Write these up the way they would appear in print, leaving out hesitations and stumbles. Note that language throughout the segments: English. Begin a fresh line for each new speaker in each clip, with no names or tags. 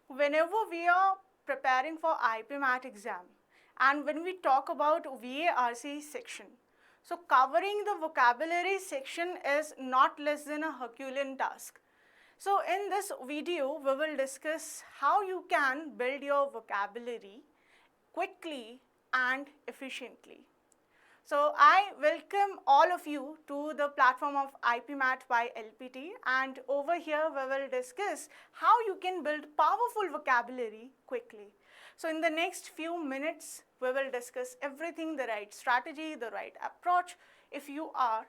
whenever we are preparing for IPMAT exam and when we talk about VARC section, so covering the vocabulary section is not less than a Herculean task. So in this video, we will discuss how you can build your vocabulary quickly and efficiently. So I welcome all of you to the platform of IPMAT by LPT, and over here we will discuss how you can build powerful vocabulary quickly. So in the next few minutes we will discuss everything, the right strategy, the right approach if you are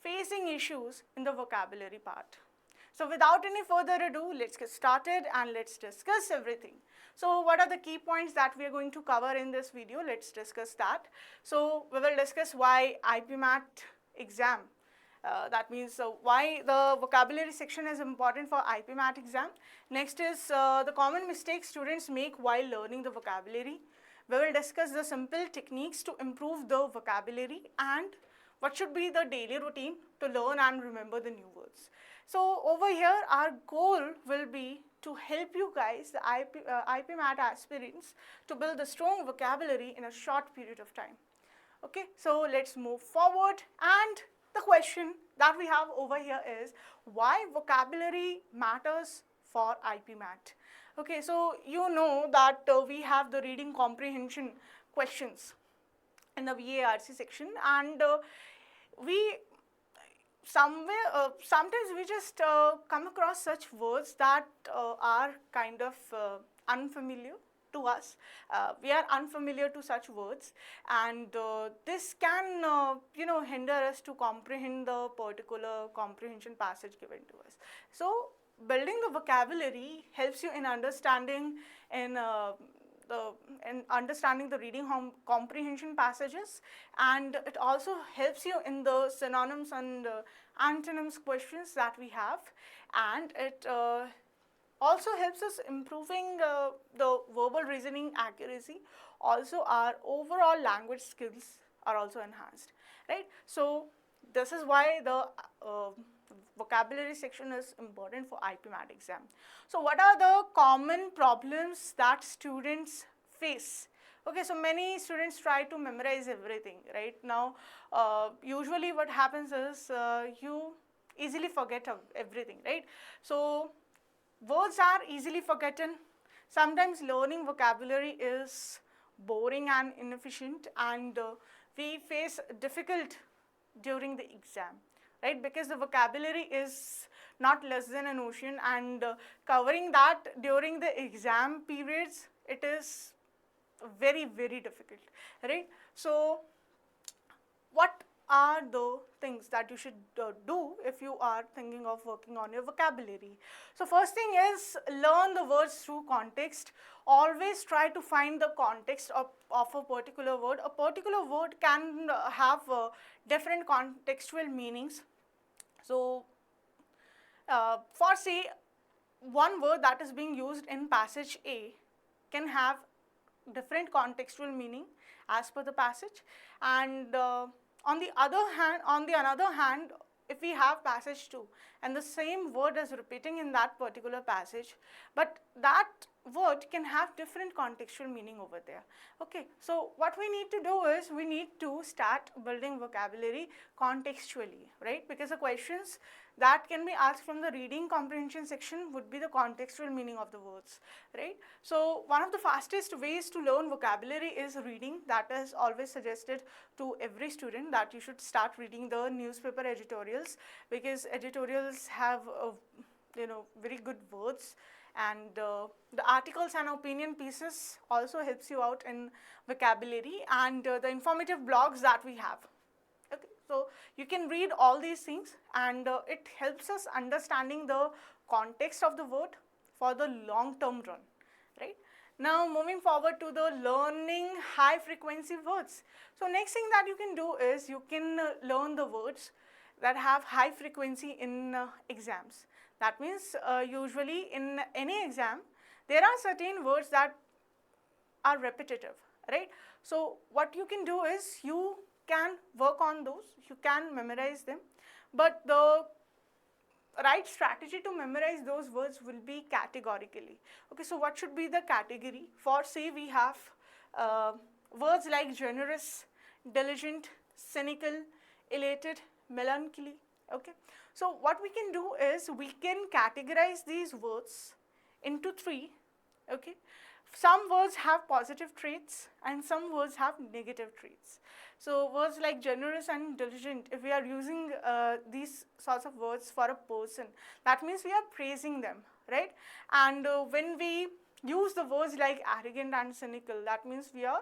facing issues in the vocabulary part. So without any further ado, let's get started and let's discuss everything. So what are the key points that we are going to cover in this video? Let's discuss that. So we will discuss why IPMAT exam, that means why the vocabulary section is important for IPMAT exam. Next is the common mistakes students make while learning the vocabulary. We will discuss the simple techniques to improve the vocabulary and what should be the daily routine to learn and remember the new words. So over here our goal will be to help you guys, the IPMAT aspirants, to build a strong vocabulary in a short period of time. Okay, so let's move forward, and the question that we have over here is why vocabulary matters for IPMAT. Okay, so you know that we have the reading comprehension questions in the VARC section, and sometimes we just come across such words that are kind of unfamiliar to us. We are unfamiliar to such words, and this can hinder us to comprehend the particular comprehension passage given to us. So building the vocabulary helps you in understanding the reading comprehension passages, and it also helps you in the synonyms and antonyms questions that we have, and it also helps us improving the verbal reasoning accuracy. Also our overall language skills are also enhanced, right? So this is why the vocabulary section is important for IPMAT exam. So what are the common problems that students face? Okay, so many students try to memorize everything, right? Now usually what happens is you easily forget everything, right? So words are easily forgotten. Sometimes learning vocabulary is boring and inefficient, and we face difficult during the exam, right? Because the vocabulary is not less than an ocean, and covering that during the exam periods, it is very, very difficult, right? So what are the things that you should do if you are thinking of working on your vocabulary? So first thing is learn the words through context. Always try to find the context of a particular word. A particular word can have different contextual meanings. So for say one word that is being used in passage A can have different contextual meaning as per the passage, and on the another hand, if we have passage 2 and the same word is repeating in that particular passage, but that word can have different contextual meaning over there. Okay, so what we need to do is we need to start building vocabulary contextually, right? Because the questions that can be asked from the reading comprehension section would be the contextual meaning of the words, right? So one of the fastest ways to learn vocabulary is reading. That is always suggested to every student that you should start reading the newspaper editorials, because editorials have very good words, and the articles and opinion pieces also helps you out in vocabulary, and the informative blogs that we have. Okay, so you can read all these things, and it helps us understanding the context of the word for the long-term run, right? Now moving forward to the learning high frequency words. So next thing that you can do is you can learn the words that have high frequency in exams. That means usually in any exam there are certain words that are repetitive, right? So what you can do is you can work on those, you can memorize them, but the right strategy to memorize those words will be categorically. Okay, so what should be the category? For say we have words like generous, diligent, cynical, elated, melancholy. Okay, so what we can do is we can categorize these words into three. Okay, some words have positive traits and some words have negative traits. So words like generous and diligent, if we are using these sorts of words for a person, that means we are praising them, right? And when we use the words like arrogant and cynical, that means we are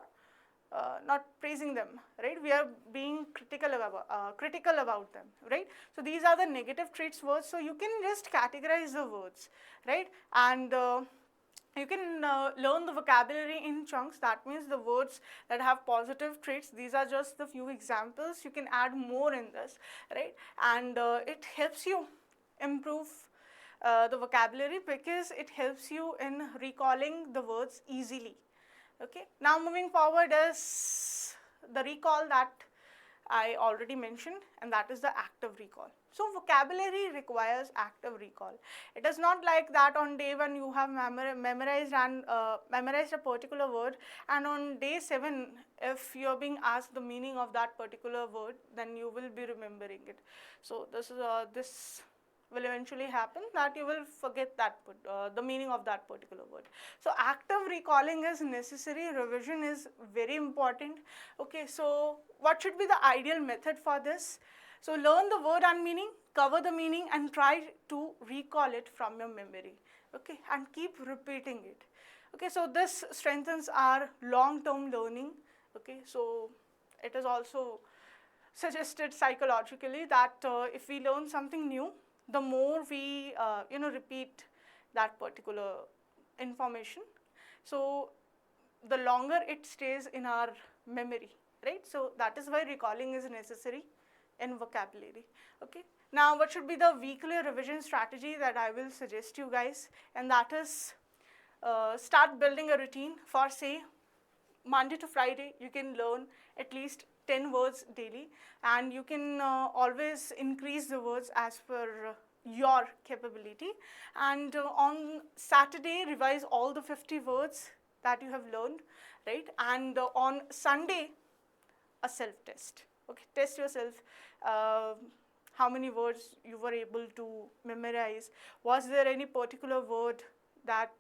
not praising them, right? We are being critical about them, right? So these are the negative traits words. So you can just categorize the words, right? And you can learn the vocabulary in chunks. That means the words that have positive traits, these are just the few examples. You can add more in this, right? And it helps you improve the vocabulary because it helps you in recalling the words easily. Okay, now moving forward is the recall that I already mentioned, and that is the active recall. So vocabulary requires active recall. It is not like that on day 1 you have memorized a particular word, and on day 7 if you are being asked the meaning of that particular word, then you will be remembering it. So this will eventually happen that you will forget that the meaning of that particular word. So active recalling is necessary, revision is very important. Okay, so what should be the ideal method for this? So learn the word and meaning, cover the meaning and try to recall it from your memory. Okay, and keep repeating it. Okay, so this strengthens our long-term learning. Okay, so it is also suggested psychologically that if we learn something new, the more we repeat that particular information, so the longer it stays in our memory, right? So that is why recalling is necessary in vocabulary. Okay, now what should be the weekly revision strategy that I will suggest you guys? And that is start building a routine. For say Monday to Friday you can learn at least 10 words daily, and you can always increase the words as per your capability. And on Saturday revise all the 50 words that you have learned, right? And on Sunday a self-test. Okay, test yourself how many words you were able to memorize. Was there any particular word that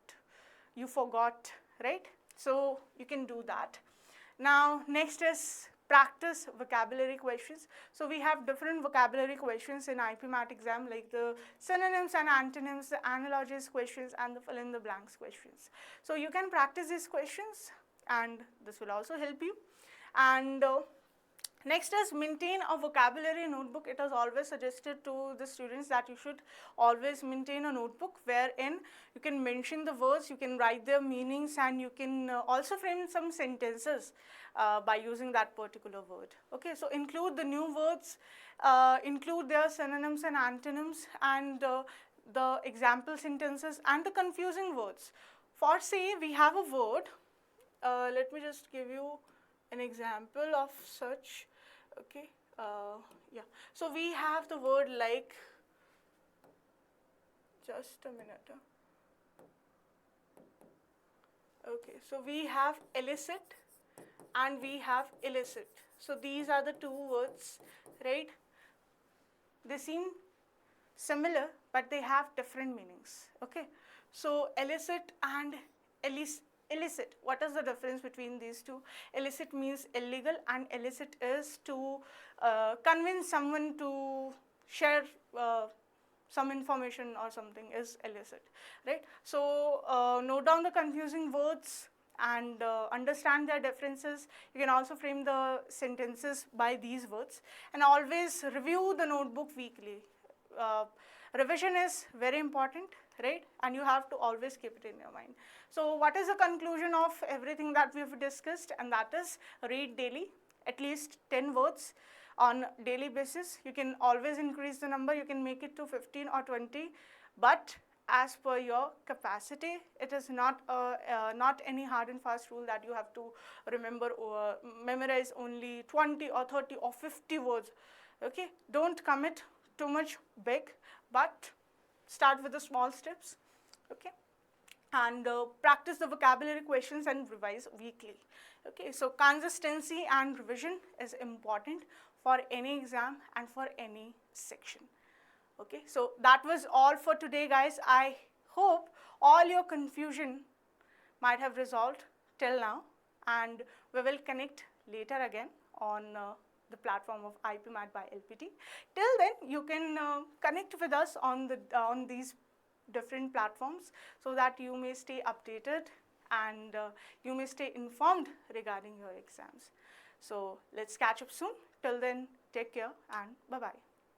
you forgot, right? So you can do that. Now next is practice vocabulary questions. So we have different vocabulary questions in IPMAT exam, like the synonyms and antonyms, the analogies questions, and the fill in the blanks questions. So you can practice these questions and this will also help you. And next is maintain a vocabulary notebook. It is always suggested to the students that you should always maintain a notebook wherein you can mention the words, you can write their meanings, and you can also frame some sentences by using that particular word. Okay, so include the new words, include their synonyms and antonyms, and the example sentences and the confusing words. For say we have a word, let me just give you an example of such. Okay, yeah, so we have the word like, just a minute. Okay, so we have elicit and we have illicit. So these are the two words, right? They seem similar but they have different meanings. Okay, so elicit and illicit, what is the difference between these two? Illicit means illegal and illicit is to convince someone to share some information or something is illicit, right? So note down the confusing words and understand their differences. You can also frame the sentences by these words, and always review the notebook weekly. Revision is very important, right? And you have to always keep it in your mind. So what is the conclusion of everything that we have discussed? And that is read daily, at least 10 words on daily basis. You can always increase the number, you can make it to 15 or 20, but as per your capacity. It is not not any hard and fast rule that you have to remember or memorize only 20 or 30 or 50 words. Okay, don't commit too much big, but start with the small steps, okay, and practice the vocabulary questions and revise weekly. Okay, so consistency and revision is important for any exam and for any section. Okay, so that was all for today, guys. I hope all your confusion might have resolved till now, and we will connect later again on the platform of IPMAT by LPT. Till then, you can connect with us on these different platforms so that you may stay updated and you may stay informed regarding your exams. So let's catch up soon. Till then, take care and bye-bye.